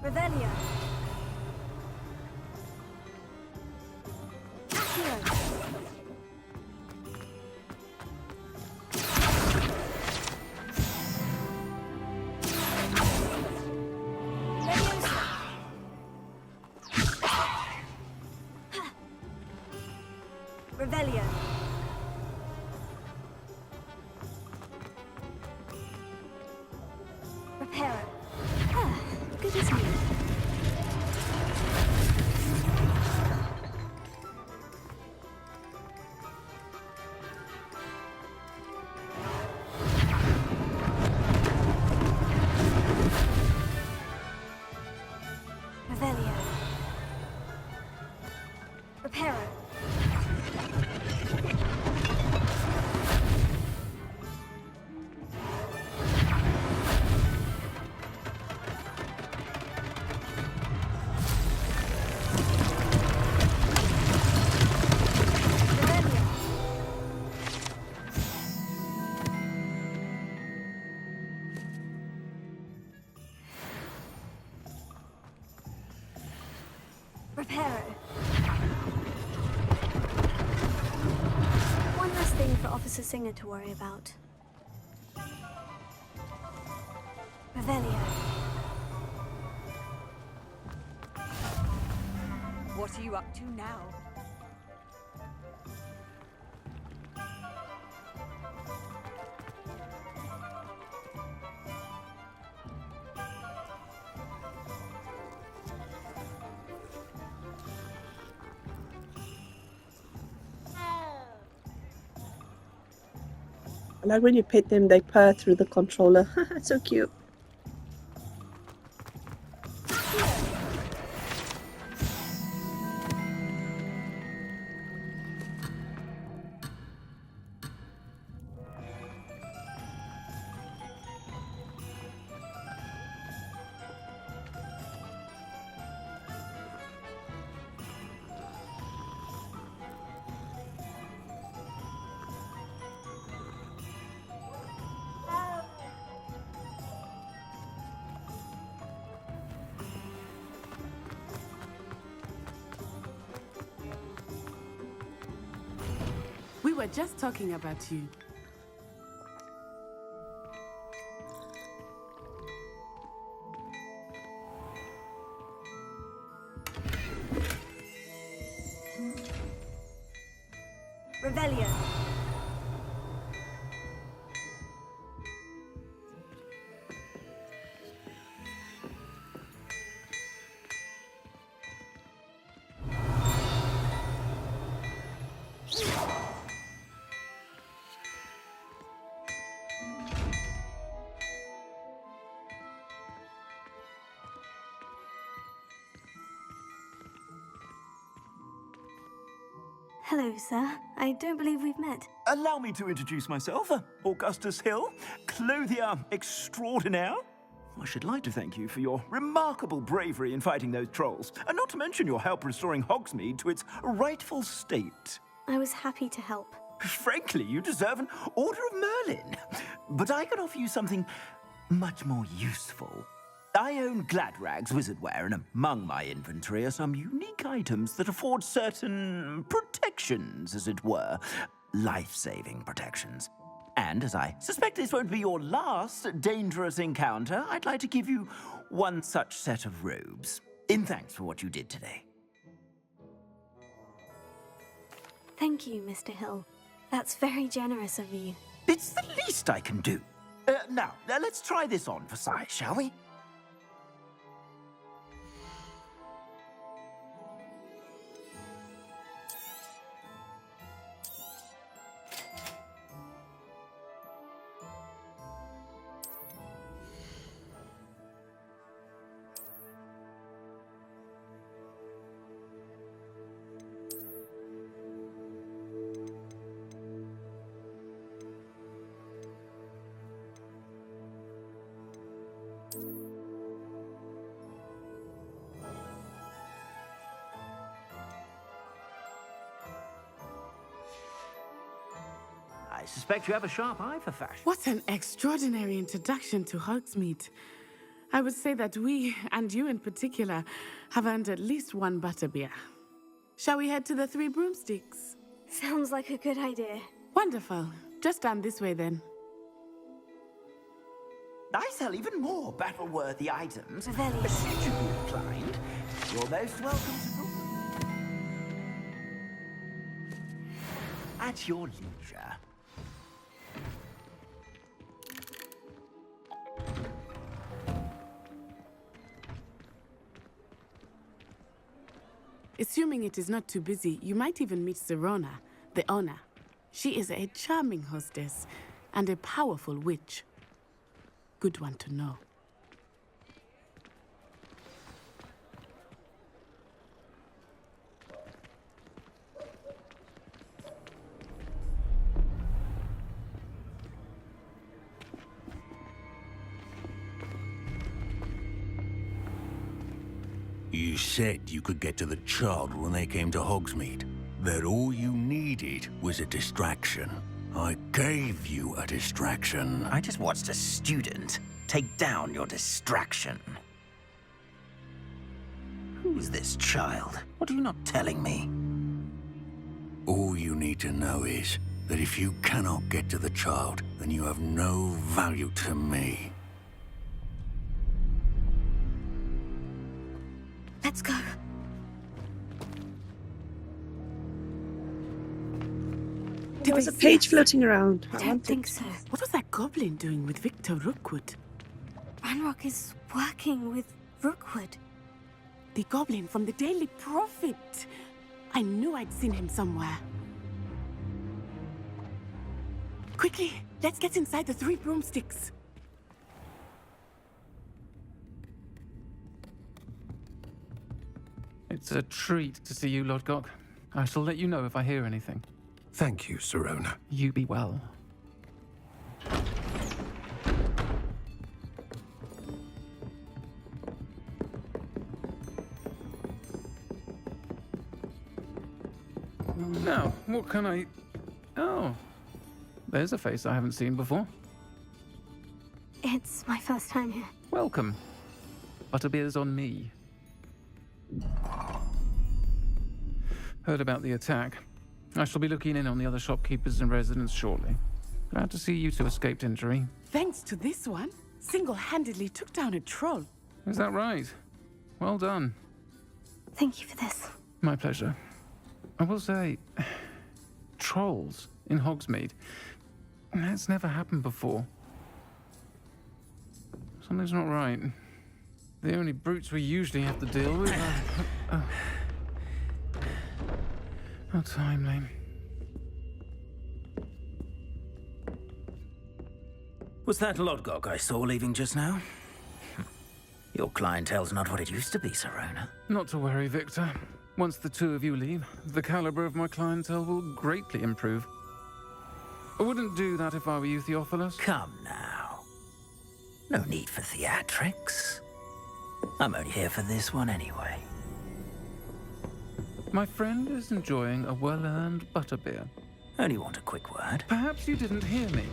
Revelio. Accio. Leviosa. Revelio. Reparo. Ah, good as new. Revelio. Reparo. Revelio. Reparo. One less thing for Officer Singer to worry about. Revelio. What are you up to now? I like when you pet them, they purr through the controller. So cute. We were just talking about you. Revelio. Hello, sir. I don't believe we've met. Allow me to introduce myself, Augustus Hill, clothier extraordinaire. I should like to thank you for your remarkable bravery in fighting those trolls, and not to mention your help restoring Hogsmeade to its rightful state. I was happy to help. Frankly, you deserve an Order of Merlin. But I can offer you something much more useful. I own Gladrag's wizardware, and among my inventory are some unique items that afford certain protections, as it were. Life-saving protections. And as I suspect this won't be your last dangerous encounter, I'd like to give you one such set of robes, in thanks for what you did today. Thank you, Mr. Hill. That's very generous of you. It's the least I can do. Now, let's try this on for size, shall we? I suspect you have a sharp eye for fashion. What an extraordinary introduction to Hogsmeade. I would say that we, and you in particular, have earned at least one butterbeer. Shall we head to the Three Broomsticks? Sounds like a good idea. Wonderful. Just down this way then. I sell even more battle-worthy items. Revelio. Should you be inclined, you're most welcome to Brookwood. At your leisure. Assuming it is not too busy, you might even meet Serona, the owner. She is a charming hostess and a powerful witch. Good one to know. You said you could get to the child when they came to Hogsmeade. That all you needed was a distraction. I gave you a distraction. I just watched a student take down your distraction. Who's this child? What are you not telling me? All you need to know is that if you cannot get to the child, then you have no value to me. Let's go. There was a they see page us? floating around. I I don't wanted- think so. What was that goblin doing with Victor Rookwood? Ranrock is working with Rookwood. The goblin from the Daily Prophet. I knew I'd seen him somewhere. Quickly, let's get inside the Three Broomsticks. It's a treat to see you, Lodgok. I shall let you know if I hear anything. Thank you, Serona. You be well. Now, what can I... Oh, there's a face I haven't seen before. It's my first time here. Welcome. Butterbeer's on me. Heard about the attack. I shall be looking in on the other shopkeepers and residents shortly. Glad to see you two escaped injury. Thanks to this one, single-handedly took down a troll. Is that right? Well done. Thank you for this. My pleasure. I will say, trolls in Hogsmeade. That's never happened before. Something's not right. The only brutes we usually have to deal with are... How timely. Was that Lodgok I saw leaving just now? Your clientele's not what it used to be, Serona. Not to worry, Victor. Once the two of you leave, the caliber of my clientele will greatly improve. I wouldn't do that if I were you, Theophilus. Come now. No need for theatrics. I'm only here for this one anyway. My friend is enjoying a well-earned butterbeer. Only want a quick word. Perhaps you didn't hear me.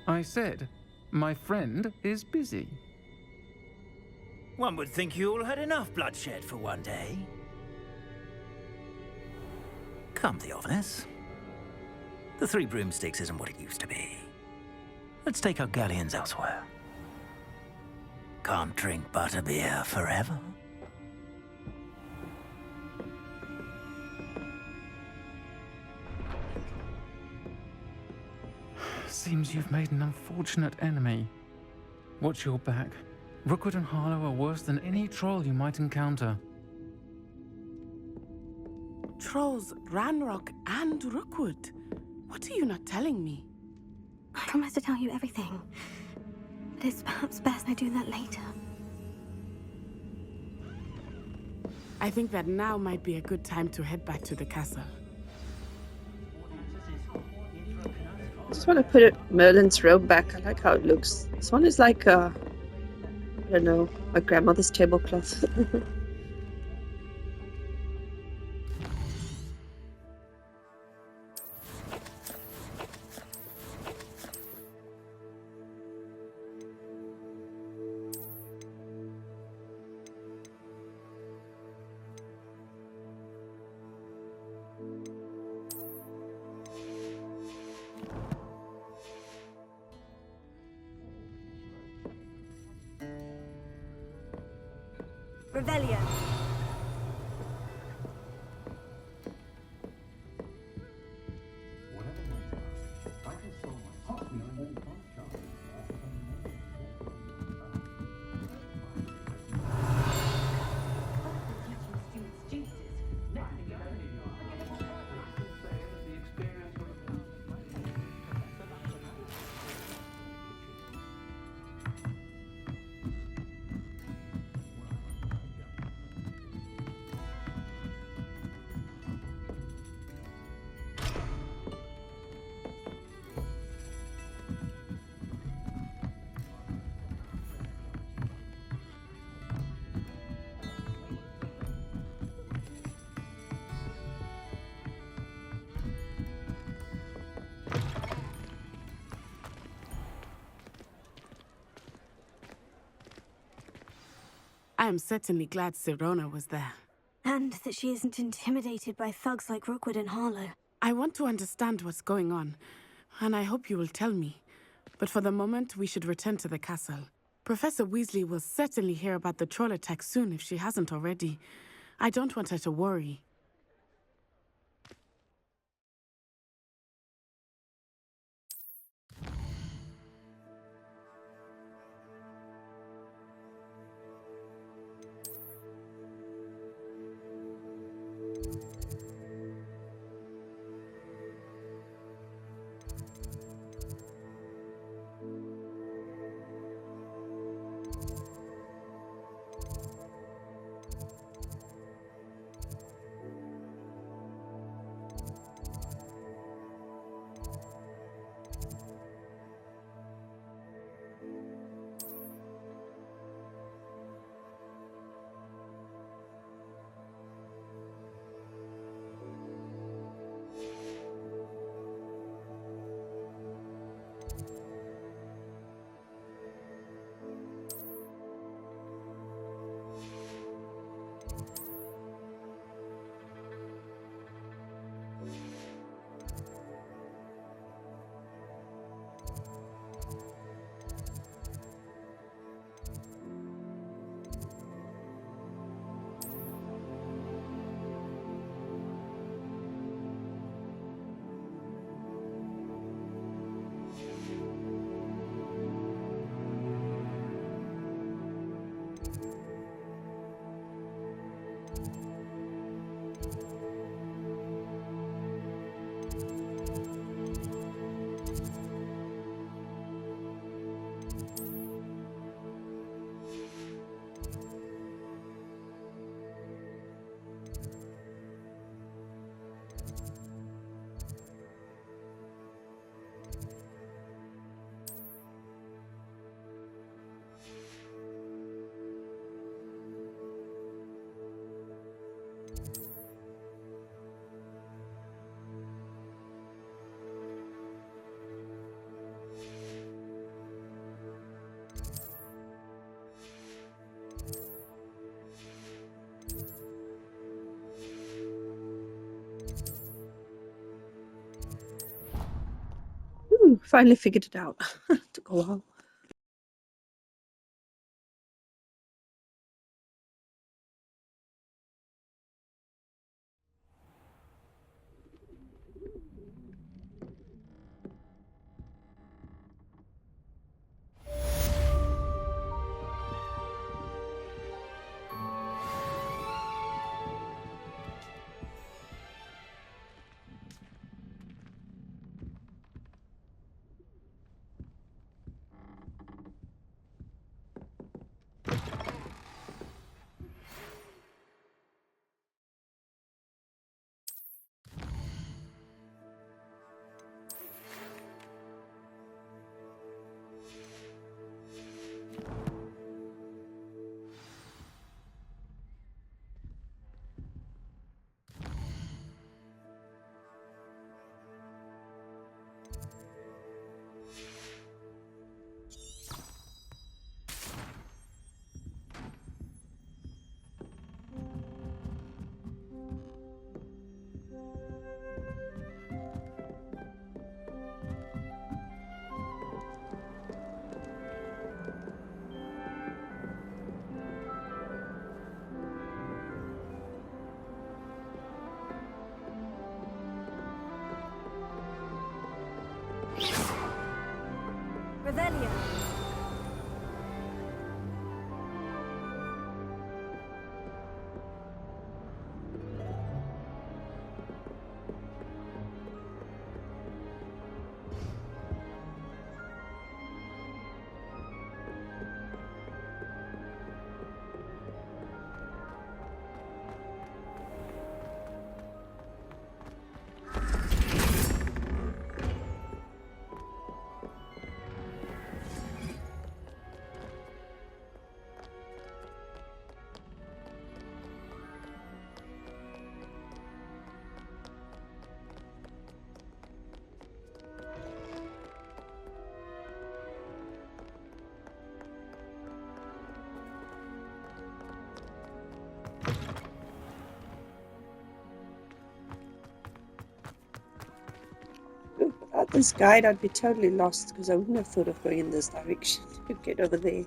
I said, my friend is busy. One would think you all had enough bloodshed for one day. Come, Theophilus. The Three Broomsticks isn't what it used to be. Let's take our galleons elsewhere. Can't drink butterbeer forever. Seems you've made an unfortunate enemy. Watch your back. Rookwood and Harlow are worse than any troll you might encounter. Trolls, Ranrock, and Rookwood. What are you not telling me? I promise to tell you everything. But it's perhaps best I do that later. I think that now might be a good time to head back to the castle. I just want to put Merlin's robe back. I like how it looks. This one is like I don't know, my grandmother's tablecloth. Revelio. I am certainly glad Sirona was there. And that she isn't intimidated by thugs like Rookwood and Harlow. I want to understand what's going on, and I hope you will tell me. But for the moment, we should return to the castle. Professor Weasley will certainly hear about the troll attack soon if she hasn't already. I don't want her to worry. Finally figured it out. Took a while. Without this guide, I'd be totally lost because I wouldn't have thought of going in this direction to get over there.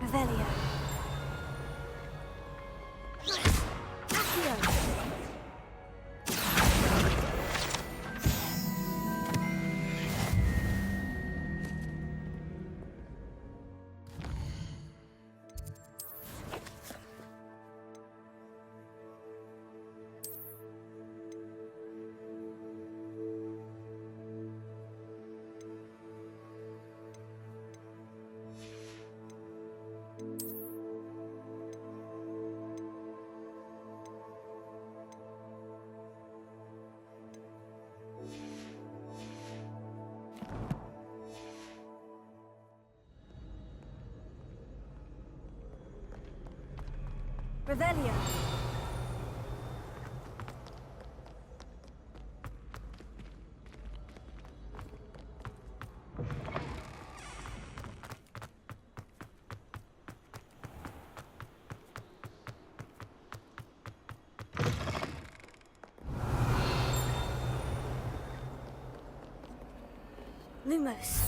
Revelio. Revelio. Lumos.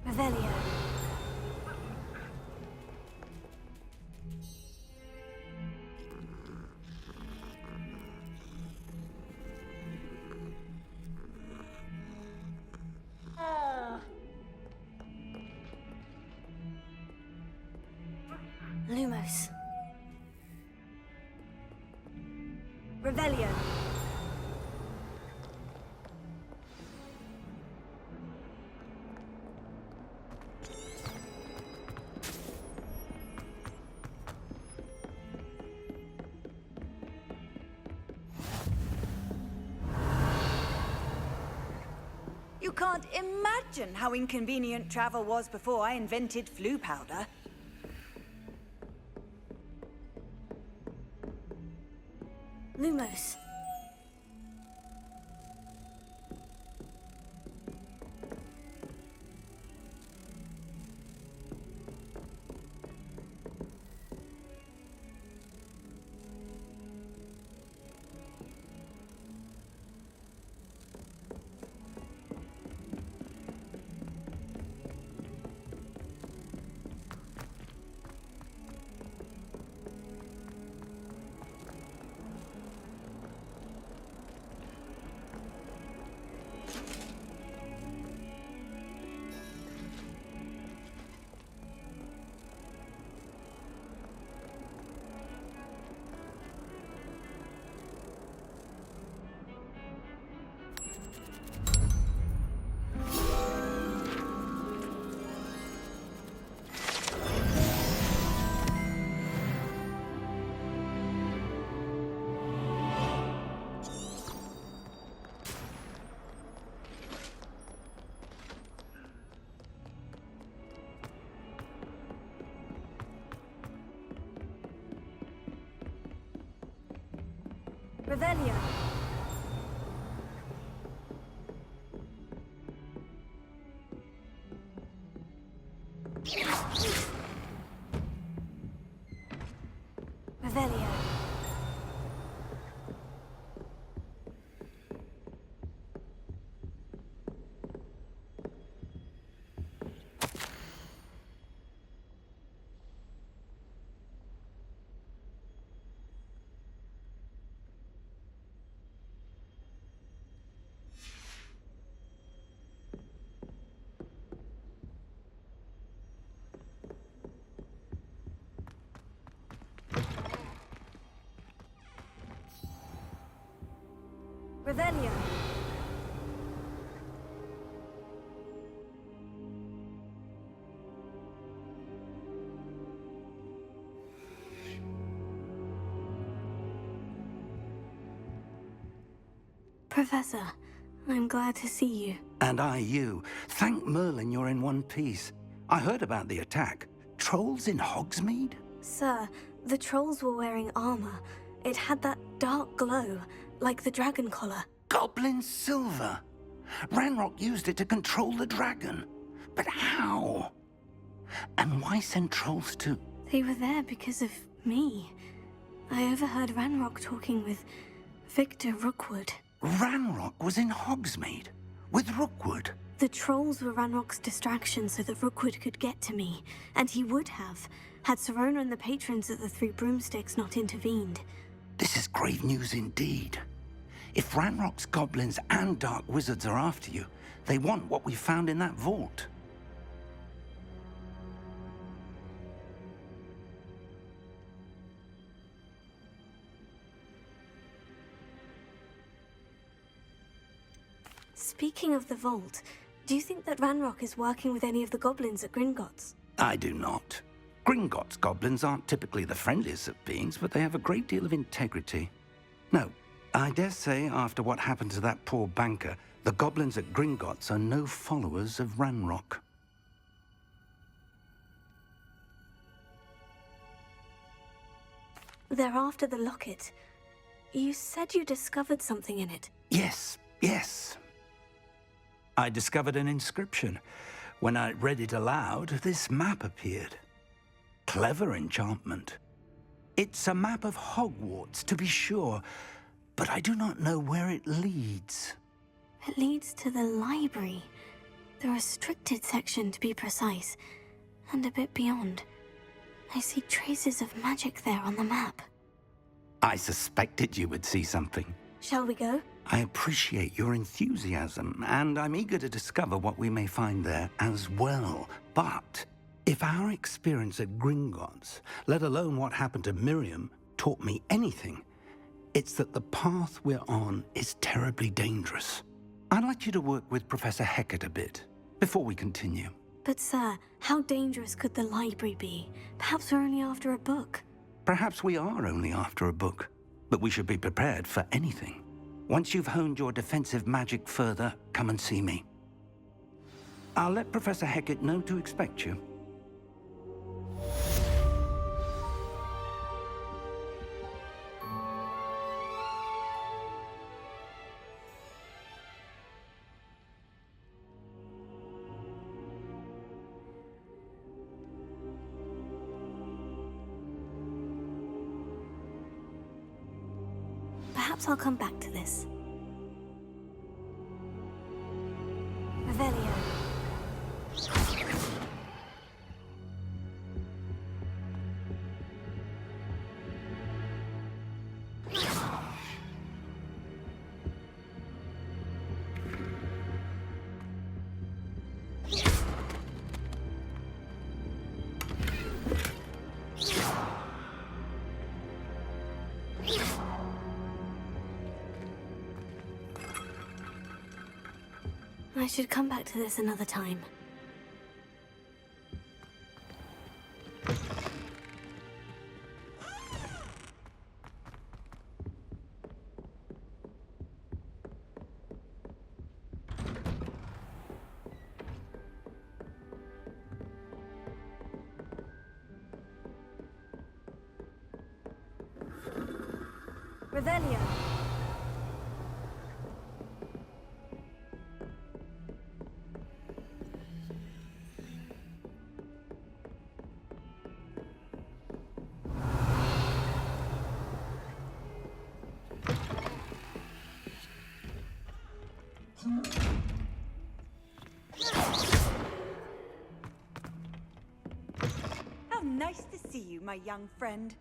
Revelio. Lumos. Revelio. You can't imagine how inconvenient travel was before I invented flu powder. Lumos. Revelio. Revelio. Revelio. Professor, I'm glad to see you. And I you. Thank Merlin you're in one piece. I heard about the attack. Trolls in Hogsmeade? Sir, the trolls were wearing armor. It had that dark glow, like the dragon collar. Goblin silver. Ranrock used it to control the dragon. But how? And why send trolls to... They were there because of me. I overheard Ranrock talking with Victor Rookwood. Ranrock was in Hogsmeade with Rookwood. The trolls were Ranrock's distraction so that Rookwood could get to me, and he would have, had Sirona and the patrons at the Three Broomsticks not intervened. This is grave news indeed. If Ranrock's goblins and dark wizards are after you, they want what we found in that vault. Speaking of the vault, do you think that Ranrock is working with any of the goblins at Gringotts? I do not. Gringotts goblins aren't typically the friendliest of beings, but they have a great deal of integrity. No, I dare say after what happened to that poor banker, the goblins at Gringotts are no followers of Ranrock. They're after the locket. You said you discovered something in it. Yes. I discovered an inscription. When I read it aloud, this map appeared. Clever enchantment. It's a map of Hogwarts, to be sure, but I do not know where it leads. It leads to the library. The restricted section, to be precise, and a bit beyond. I see traces of magic there on the map. I suspected you would see something. Shall we go? I appreciate your enthusiasm, and I'm eager to discover what we may find there as well. But if our experience at Gringotts, let alone what happened to Miriam, taught me anything, it's that the path we're on is terribly dangerous. I'd like you to work with Professor Hecat a bit before we continue. But sir, how dangerous could the library be? Perhaps we're only after a book. Perhaps we are only after a book, but we should be prepared for anything. Once you've honed your defensive magic further, come and see me. I'll let Professor Hecat know to expect you. Perhaps I'll come back to this. Revelio. I should come back to this another time. Revelio. How nice to see you, my young friend.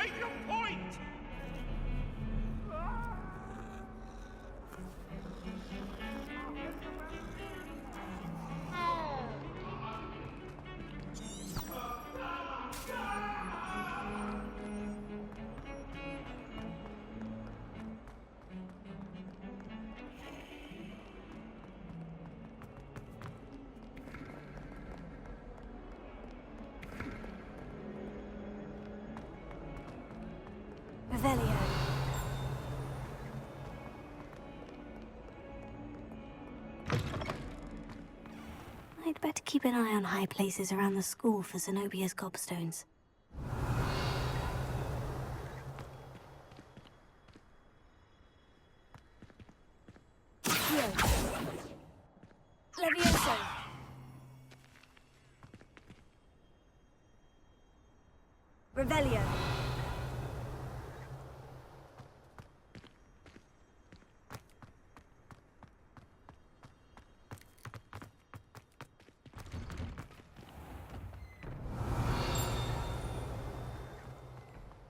Make your point! Revelio. I'd better keep an eye on high places around the school for Zenobia's gobstones. Levioso. Revelio.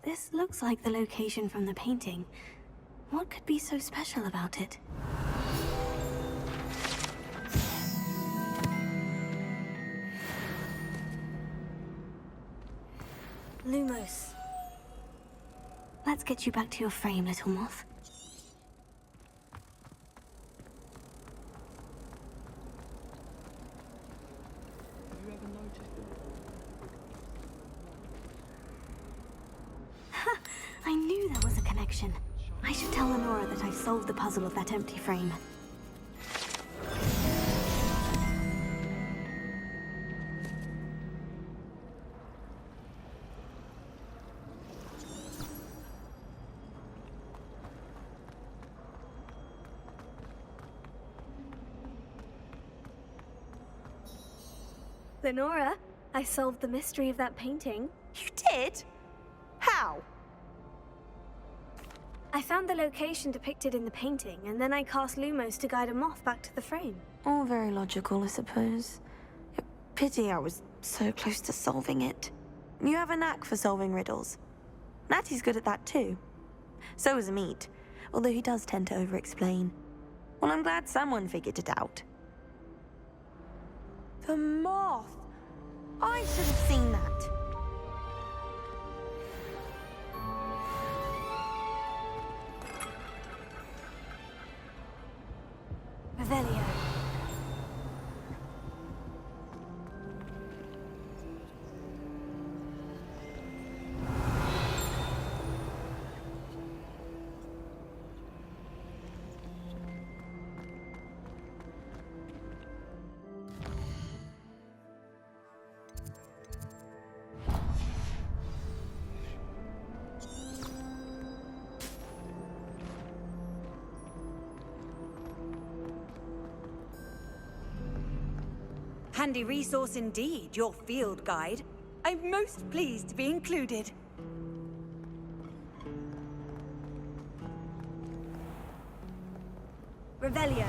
This looks like the location from the painting. What could be so special about it? Lumos. Let's get you back to your frame, little moth. I knew there was a connection. I should tell Lenora that I've solved the puzzle of that empty frame. Lenora, I solved the mystery of that painting. You did? How? I found the location depicted in the painting, and then I cast Lumos to guide a moth back to the frame. All very logical, I suppose. Pity I was so close to solving it. You have a knack for solving riddles. Natty's good at that too. So is Amit, although he does tend to over-explain. Well, I'm glad someone figured it out. The moth! I should have seen that. Revelio. Handy resource indeed, your field guide. I'm most pleased to be included. Revelio.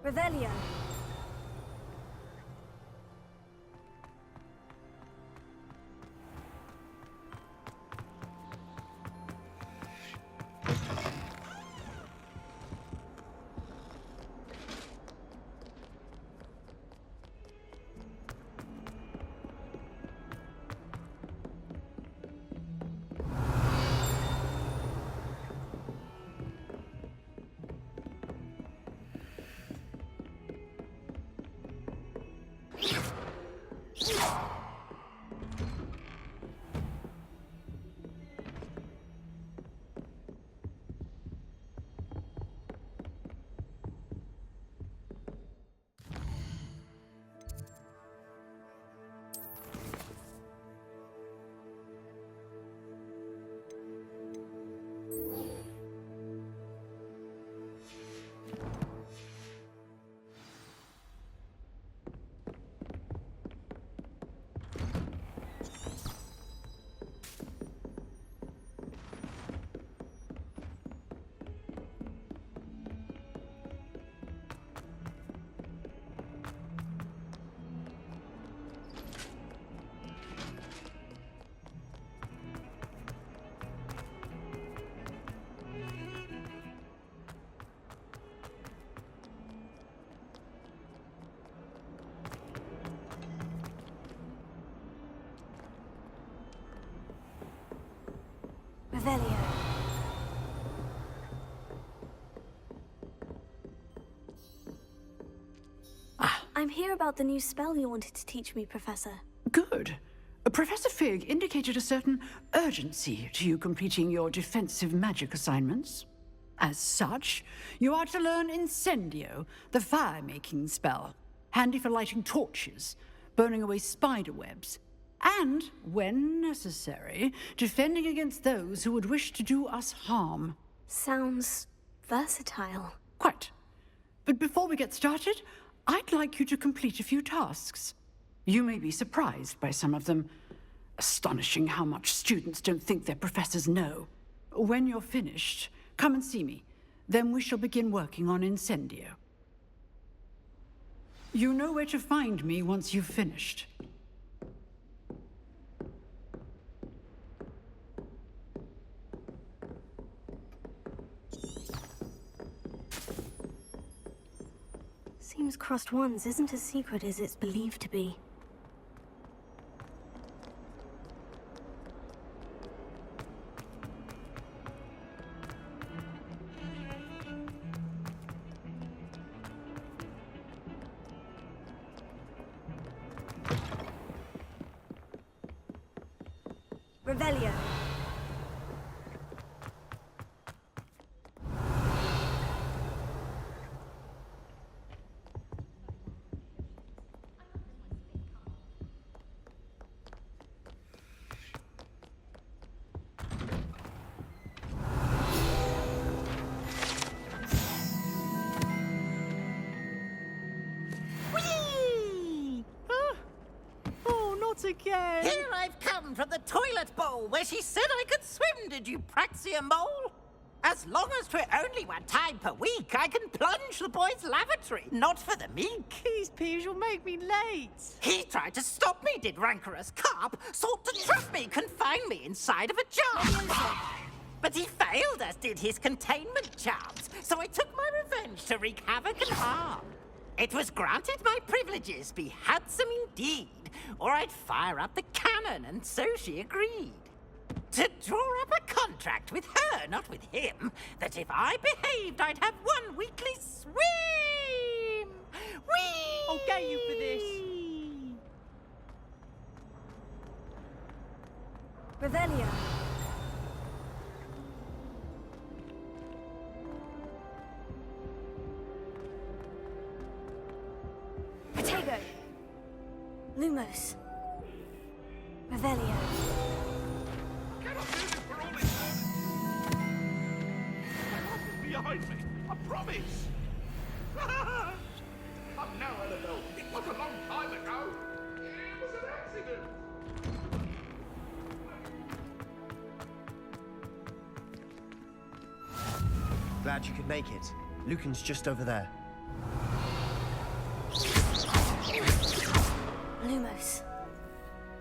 Revelio. Revelio. I'm here about the new spell you wanted to teach me, Professor. Good. Professor Fig indicated a certain urgency to you completing your defensive magic assignments. As such, you are to learn Incendio, the fire-making spell, handy for lighting torches, burning away spider webs, and, when necessary, defending against those who would wish to do us harm. Sounds versatile. Quite. But before we get started, I'd like you to complete a few tasks. You may be surprised by some of them. Astonishing how much students don't think their professors know. When you're finished, come and see me. Then we shall begin working on Incendio. You know where to find me once you've finished. Seems Crossed Wands isn't as secret as it's believed to be. Revelio. Again. Here I've come from the toilet bowl where she said I could swim, did you praxia mole? As long as 'twere only one time per week, I can plunge the boy's lavatory, not for the meek. These peas will make me late. He tried to stop me, did rancorous carp, sought to trap me, confine me inside of a jar. But he failed, as did his containment charms, so I took my revenge to wreak havoc and harm. It was granted my privileges be handsome indeed, or I'd fire up the cannon, and so she agreed. To draw up a contract with her, not with him, that if I behaved, I'd have one weekly swim! Whee! I'll get you for this. Revelio. Protego. Lumos. Revelio. Behind me, I promise! I'm now Annabelle. It was a long time ago. It was an accident. Glad you could make it. Lucan's just over there. Lumos.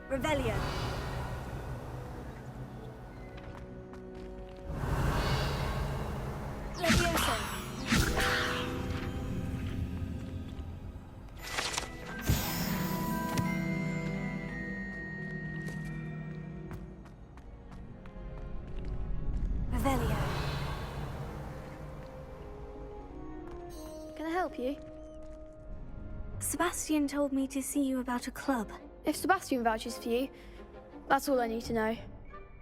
Revelio. Levioso. Revelio. Can I help you? Sebastian told me to see you about a club. If Sebastian vouches for you, that's all I need to know.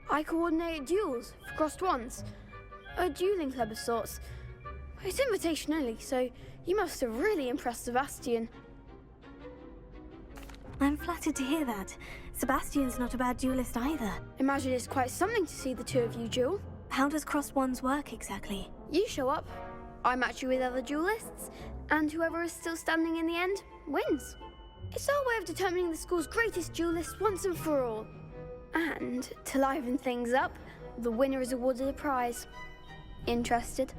I coordinate duels for Crossed Wands. A dueling club of sorts. It's invitation only, so you must have really impressed Sebastian. I'm flattered to hear that. Sebastian's not a bad duelist either. Imagine it's quite something to see the two of you duel. How does Crossed Wands work exactly? You show up, I match you with other duelists, and whoever is still standing in the end wins. It's our way of determining the school's greatest duelist once and for all. And to liven things up, the winner is awarded a prize. Interested?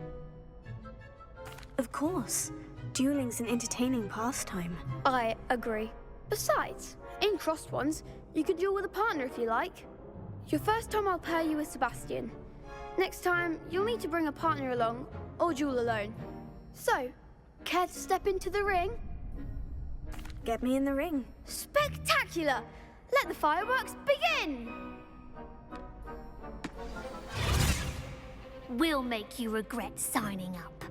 Of course. Dueling's an entertaining pastime. I agree. Besides, in Crossed Wands, you can duel with a partner if you like. Your first time I'll pair you with Sebastian. Next time, you'll need to bring a partner along, or duel alone. So, care to step into the ring? Get me in the ring. Spectacular! Let the fireworks begin! will make you regret signing up.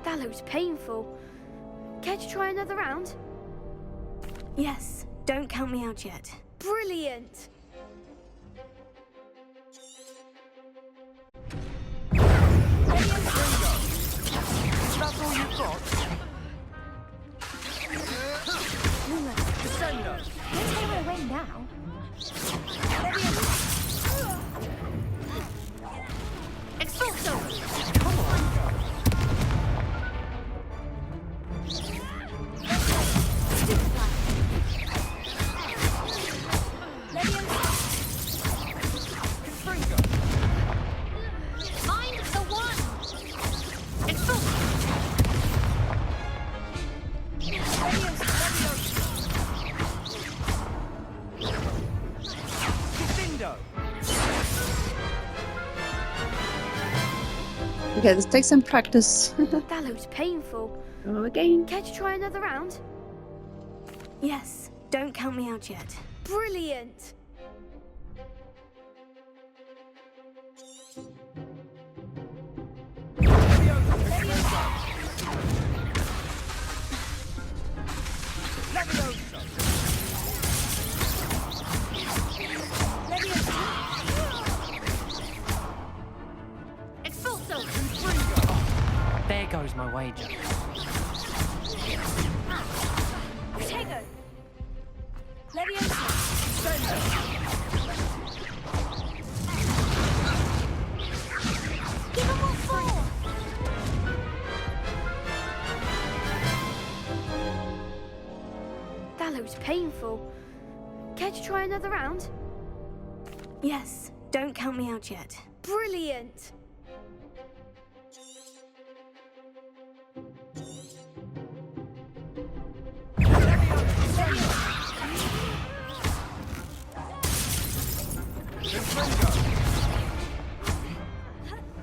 That looks painful. Care to try another round? Yes, don't count me out yet. Brilliant! That's all you've got? Descendo! Don't tell her away now. Expulso! Come on! Mind the one! Expulso! Okay, this takes some practice. That looks painful. Go again. Care to try another round? Yes, don't count me out yet. Brilliant! Expulso! There goes my wager. Protego! Give him what for! That looks painful. Care to try another round? Yes, don't count me out yet. Brilliant!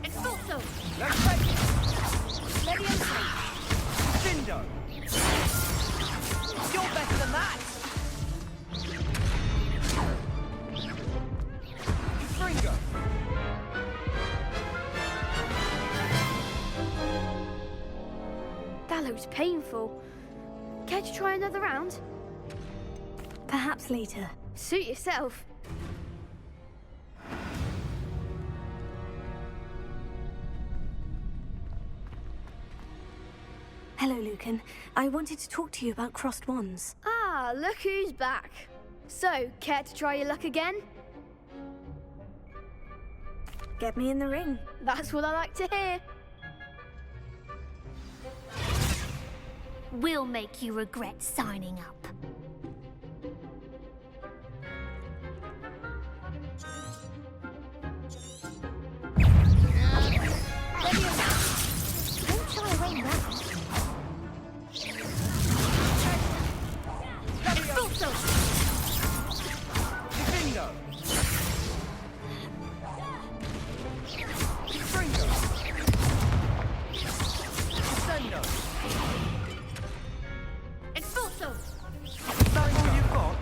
Expulso! Descendo! You're better than that! Fringo! That looks painful. Care to try another round? Perhaps later. Suit yourself. Hello, Lucan. I wanted to talk to you about crossed wands. Ah, look who's back. So, care to try your luck again? Get me in the ring. That's what I like to hear. Will make you regret signing up. Don't shy away now. Expulso! Descendo! Fringo! Descendo! Expulso! That's all you've got?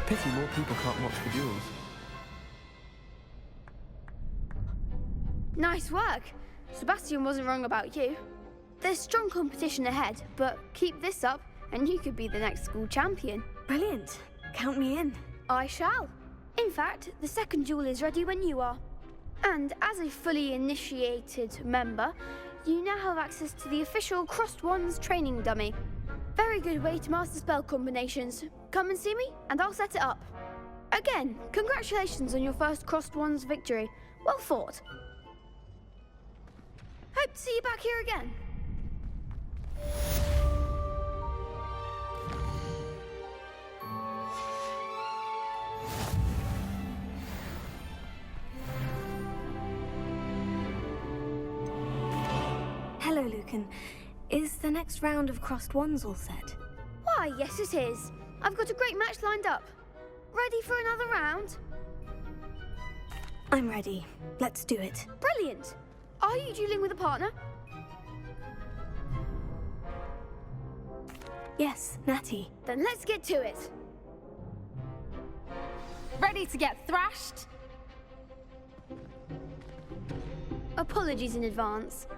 Pity more people can't watch the duels. Nice work. Sebastian wasn't wrong about you. There's strong competition ahead, but keep this up and you could be the next school champion. Brilliant. Count me in. I shall. In fact, the second duel is ready when you are. And as a fully initiated member, you now have access to the official Crossed Wands training dummy. Very good way to master spell combinations. Come and see me, and I'll set it up. Again, congratulations on your first Crossed Wands victory. Well fought. Hope to see you back here again. Hello, Lucan. Is the next round of Crossed Wands all set? Why, yes it is. I've got a great match lined up. Ready for another round? I'm ready. Let's do it. Brilliant. Are you dueling with a partner? Yes, Natty. Then let's get to it. Ready to get thrashed? Apologies in advance.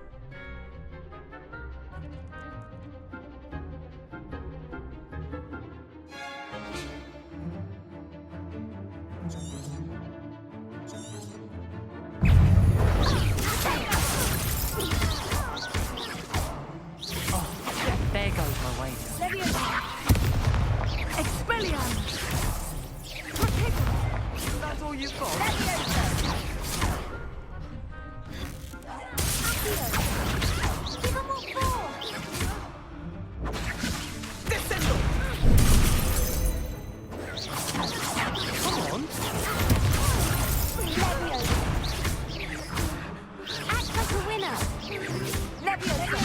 There goes my wager. Expelliarmus! That's all you've got? Give them all four! Descendo! Come on. Act like a winner! Leviosa!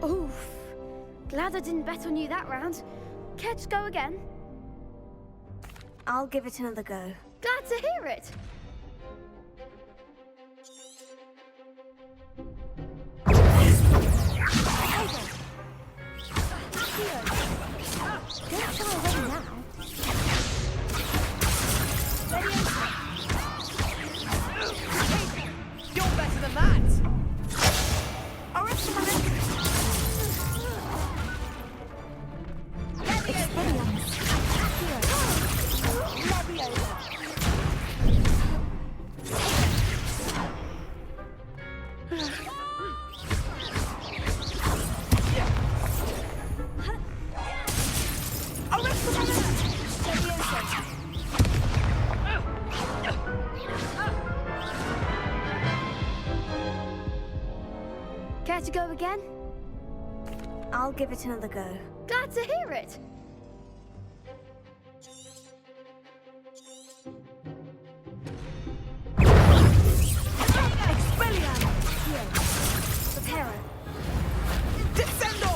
Oof. Glad I didn't bet on you that round. Care to go again? I'll give it another go. Glad to hear it. Don't shy away now. You're better than that! Care to go again? I'll give it another go. Glad to hear it. Preparo. Descendo!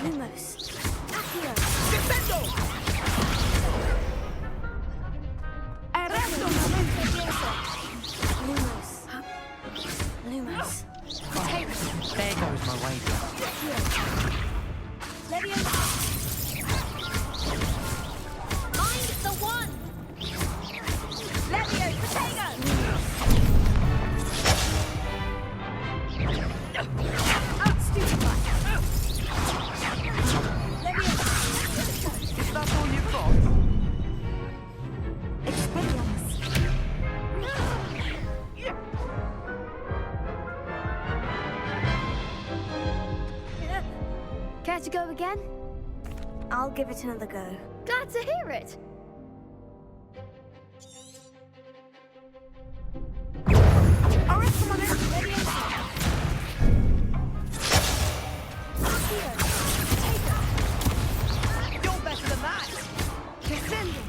Lumos. Accio. Descendo! Lumos. Lumos. There goes my wager. Mind the one! Levio, potato! Is that all you've got? Care to go again? I'll give it another go. Glad to hear it. You're better than that! Descending.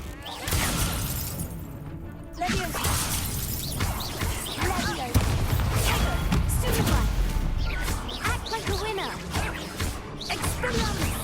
Act like a winner. Expelliarmus.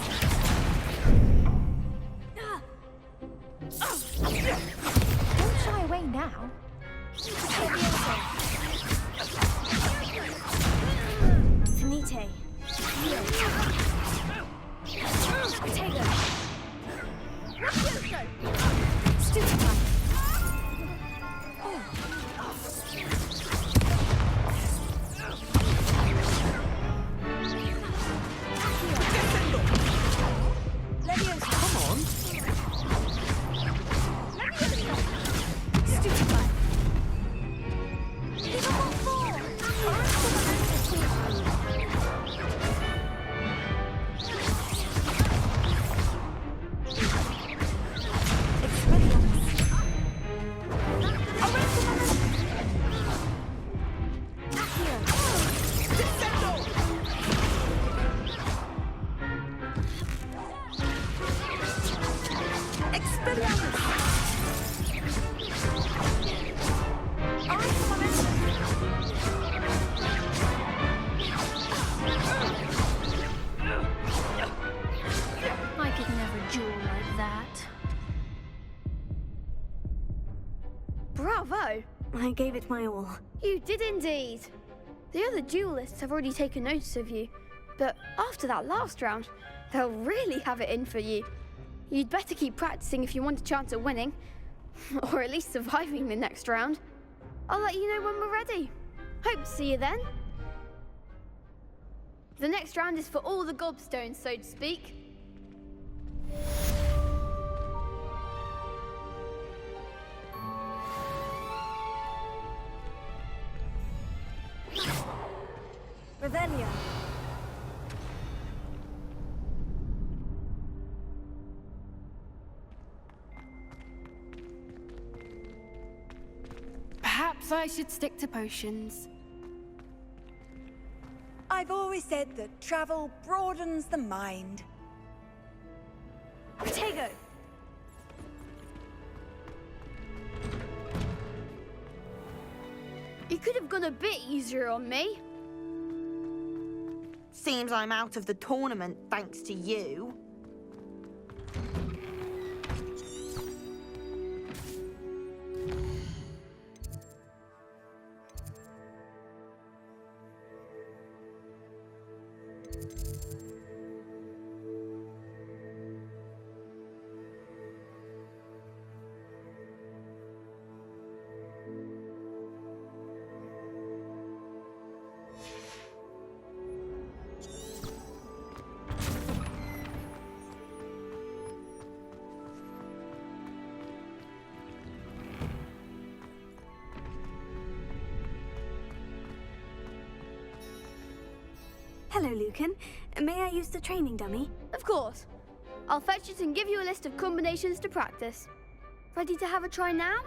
I gave it my all. You did indeed. The other duelists have already taken notice of you, but after that last round, they'll really have it in for you. You'd better keep practicing if you want a chance at winning, or at least surviving the next round. I'll let you know when we're ready. Hope to see you then. The next round is for all the gobstones, so to speak. Revelio. Perhaps I should stick to potions. I've always said that travel broadens the mind. Protego! You could have gone a bit easier on me. Seems I'm out of the tournament thanks to you. Hello, Lucan. May I use the training dummy? Of course. I'll fetch it and give you a list of combinations to practice. Ready to have a try now?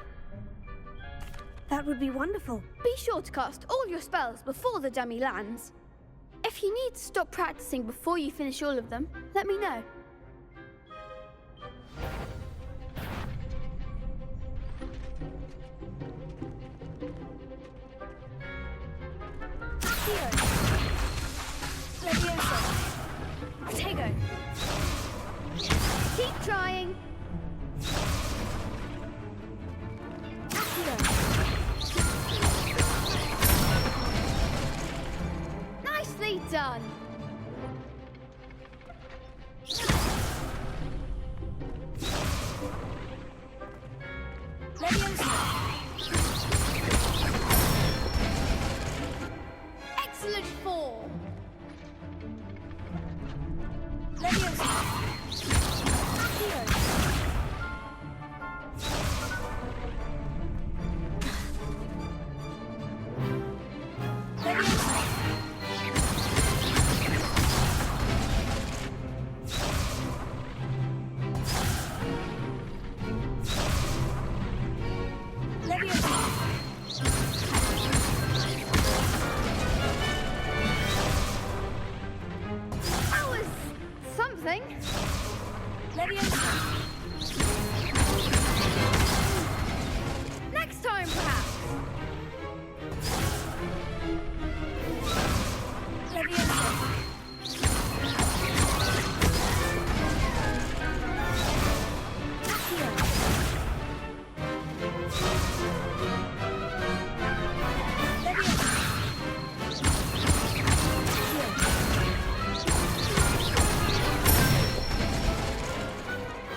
That would be wonderful. Be sure to cast all your spells before the dummy lands. If you need to stop practicing before you finish all of them, let me know. Protego! Keep trying. Nicely done. Excellent form. That was something. Next time, perhaps.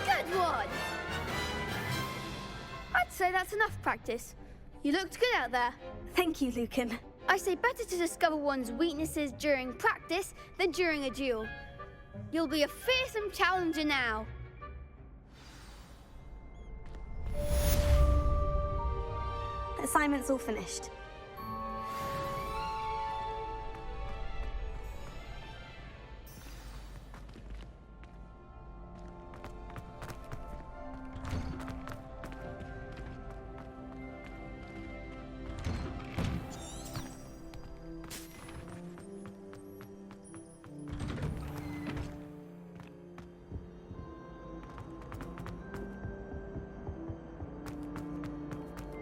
Good one. I'd say that's enough practice. You looked good out there. Thank you, Lucan. I say better to discover one's weaknesses during practice than during a duel. You'll be a fearsome challenger now. Assignment's all finished.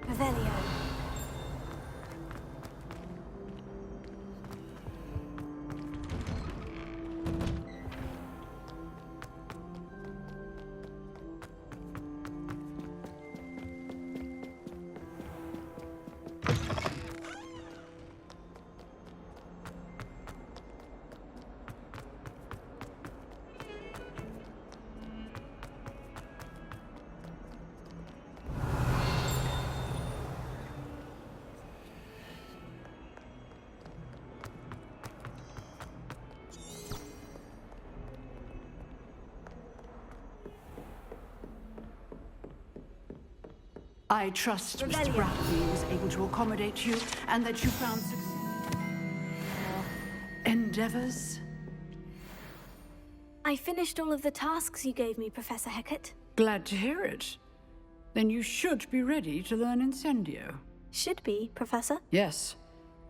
Revelio. I trust Mr. Bradley was able to accommodate you and that you found success endeavors. I finished all of the tasks you gave me, Professor Hecat. Glad to hear it. Then you should be ready to learn Incendio. Should be, Professor. Yes.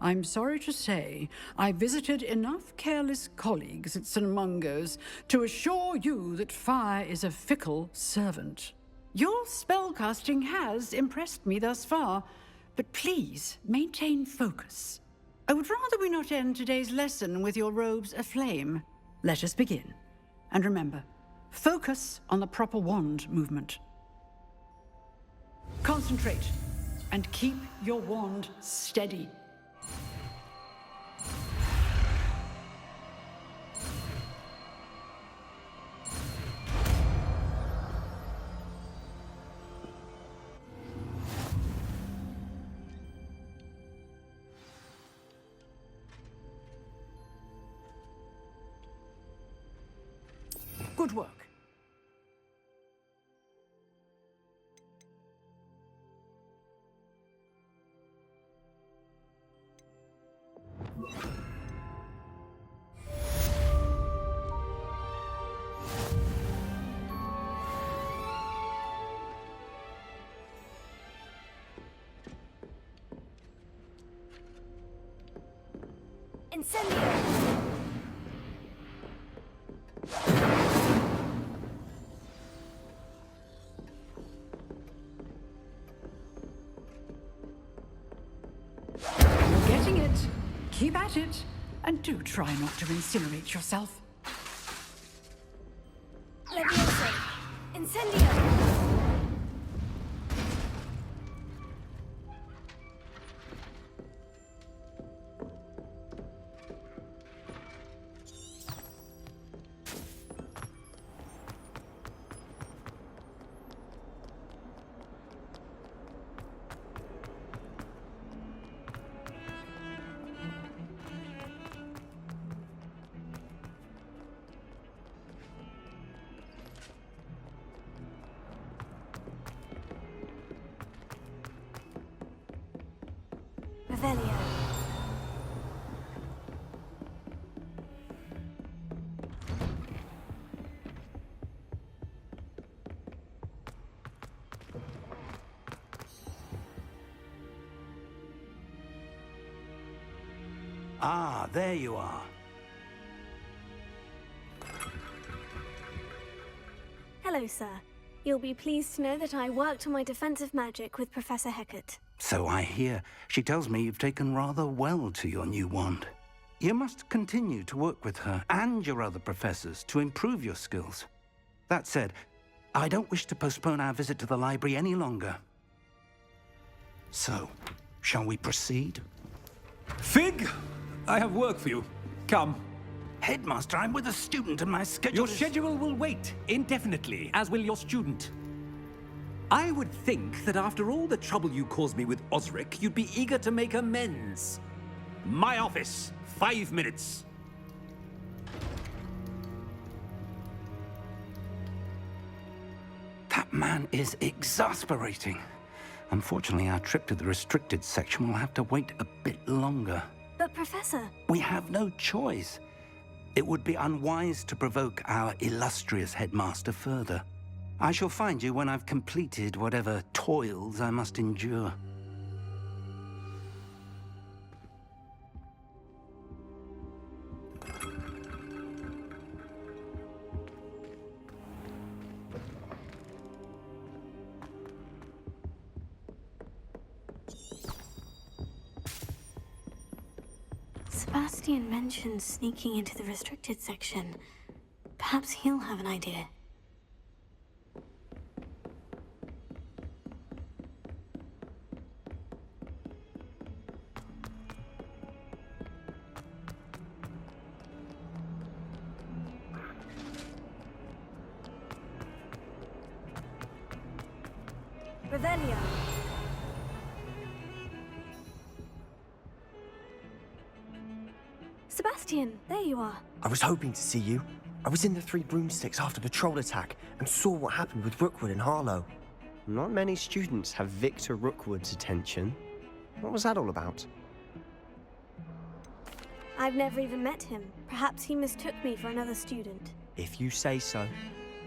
I'm sorry to say, I visited enough careless colleagues at St. Mungo's to assure you that fire is a fickle servant. Your spellcasting has impressed me thus far, but please maintain focus. I would rather we not end today's lesson with your robes aflame. Let us begin. And remember, focus on the proper wand movement. Concentrate, and keep your wand steady. Good work. Incendio! Getting it. Keep at it. And do try not to incinerate yourself. Leviosa! Incendio! Revelio. Ah, there you are. Hello, sir. You'll be pleased to know that I worked on my defensive magic with Professor Hecat. So I hear. She tells me you've taken rather well to your new wand. You must continue to work with her and your other professors to improve your skills. That said, I don't wish to postpone our visit to the library any longer. So, shall we proceed? Fig! I have work for you. Come. Headmaster, I'm with a student and my schedule Your schedule will wait indefinitely, as will your student. I would think that after all the trouble you caused me with Osric, you'd be eager to make amends. My office, 5 minutes. That man is exasperating. Unfortunately, our trip to the restricted section will have to wait a bit longer. But, Professor... We have no choice. It would be unwise to provoke our illustrious headmaster further. I shall find you when I've completed whatever toils I must endure. Sebastian mentioned sneaking into the restricted section. Perhaps he'll have an idea. Revelio. Sebastian, there you are. I was hoping to see you. I was in the Three Broomsticks after the troll attack and saw what happened with Rookwood and Harlow. Not many students have Victor Rookwood's attention. What was that all about? I've never even met him. Perhaps he mistook me for another student. If you say so.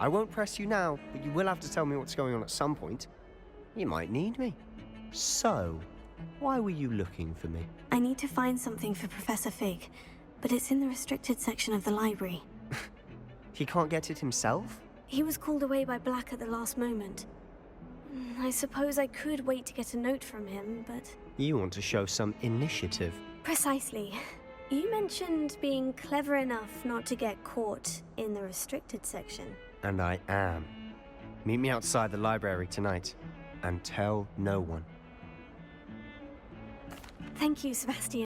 I won't press you now, but you will have to tell me what's going on at some point. You might need me. So, why were you looking for me? I need to find something for Professor Fig, but it's in the restricted section of the library. He can't get it himself? He was called away by Black at the last moment. I suppose I could wait to get a note from him, but... You want to show some initiative. Precisely. You mentioned being clever enough not to get caught in the restricted section. And I am. Meet me outside the library tonight, and tell no one. Thank you, Sebastian.